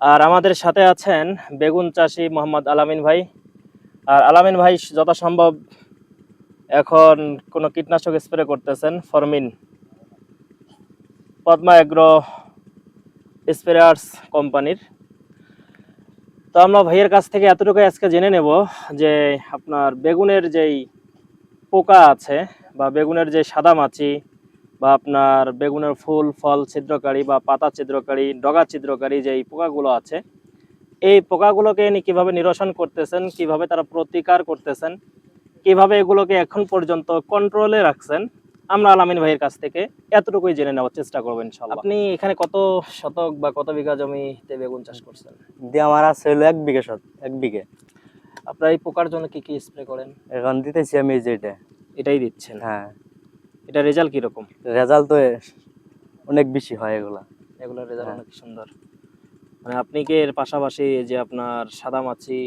আর আমাদের সাথে আছেন বেগুন চাষি মোহাম্মদ আলামিন ভাই। আর আলামিন ভাই যথাসম্ভব এখন কোনো কীটনাশক স্প্রে করতেছেন ফরমিন, পদ্মা এগ্রো স্প্রেয়ার্স কোম্পানির। তো আমরা ভাইয়ের কাছ থেকে এতটুকু আজকে জেনে নেব যে আপনার বেগুনের যেই পোকা আছে বা বেগুনের যে সাদা মাছি বা আপনার বেগুনের ফুল ফল ছিদ্রকারী বা পাতা ছিদ্রকারী ডগা ছিদ্রকারী যেই পোকাগুলো আছে, এই পোকাগুলোকে ইনি কিভাবে নিরসন করতেছেন, কিভাবে তারা প্রতিকার করতেছেন, কিভাবে এগুলোকে এখন পর্যন্ত কন্ট্রোলে রাখছেন, আমরা আলামিন ভাইয়ের কাছ থেকে এতটুকুই জেনে নেওয়ার চেষ্টা করবো ইনশাআল্লাহ। আপনি এখানে কত শতক বা কত বিঘা জমিতে বেগুন চাষ করছেন? দিয়ে আমার আছে হলো 1 বিঘা 1 বিঘে। আপনার এই পোকার জন্য কি কি স্প্রে করেন? এখন দিতেছি আমি এই যে এটা। এটাই দিচ্ছেন? হ্যাঁ, এটা রেজাল্ট কিরকম? রেজাল্ট তো অনেক বেশি হয় এগুলা। এগুলোর রেজাল্ট হ্যাঁ। অনেক সুন্দর। মানে আপনি কি এর পাশাপাশি এই যে আপনার সাদা মাছি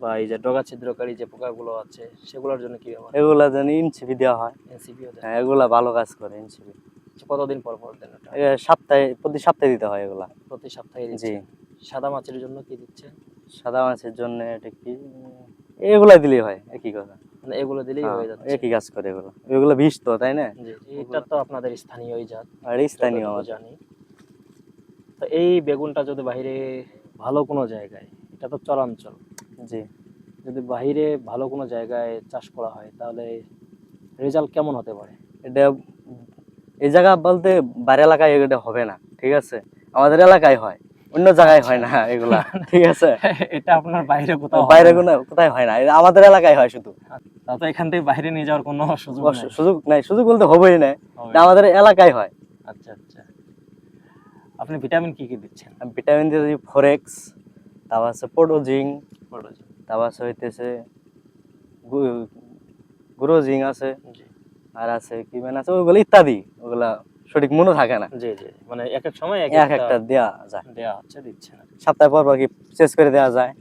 বা এই যে ডগা ছিদ্রকারী যে পোকাগুলো আছে সেগুলোর জন্য কি ব্যবহার? এগুলা জানি ইনসিপি দেওয়া হয়। এনসিপিও দেন? হ্যাঁ, এগুলা ভালো কাজ করে ইনসিপি। কতদিন পর পর দেন ওটা? প্রতি সপ্তাহে দিতে হয় এগুলা। প্রতি সপ্তাহে জি। দিচ্ছেন? সাদা মাছির জন্য কি দিচ্ছেন? সাদা মাছের জন্য এটা কি এগুলাই দিলেই হয়, একই কথা। মানে এগুলো দিলেই হ্যাঁ, হয়ে যাচ্ছে? একই কাজ করে এগুলো। এগুলো বিষ তো, তাই না? জি, এটা তো আপনাদের স্থানীয়ই জাত আর স্থানীয় যতটুকু আমাদের। জানি। তো এই বেগুনটা যদি বাইরে ভালো কোনো জায়গায়, এটা তো চরাঞ্চল, জি। যদি বাইরে ভালো কোনো জায়গায় চাষ করা হয় তাহলে রেজাল্ট কেমন হতে পারে? এটা এই জায়গা বলতে বাইরে এলাকায় এটা হবে না, ঠিক আছে? আমাদের এলাকায় হয়, অন্য জায়গায় হয় না এগুলা, ঠিক আছে? এটা আপনার বাইরে কোথাও বাইরে কোনো কোথায় হয় না, এটা আমাদের এলাকায় হয় শুধু। তা তো এখান থেকে বাইরে নিয়ে যাওয়ার কোনো সুযোগ নেই? সুযোগ নাই, সুযোগ বলতে হবেই না, হবে এটা না। আমাদের এলাকায় হয়। আচ্ছা আচ্ছা। আপনি ভিটামিন কি কি দিচ্ছেন? আমি ভিটামিন দিয়ে ফরেক্স, তারপর আছে পোটোজিং, পটাশিয়াম? তারপর আছে হইতেছে গ্রোজিং আছে, জি আর আছে কি মানে আছে ওগুলো ইত্যাদি, ওগুলা সঠিক মনে থাকে না। জি জি, মানে এক এক সময় এক এক একটা একটা দেওয়া যায়, দেয়া হচ্ছে, দিচ্ছেন। সপ্তাহে পর পর কি চেঞ্জ করে দেওয়া যায়।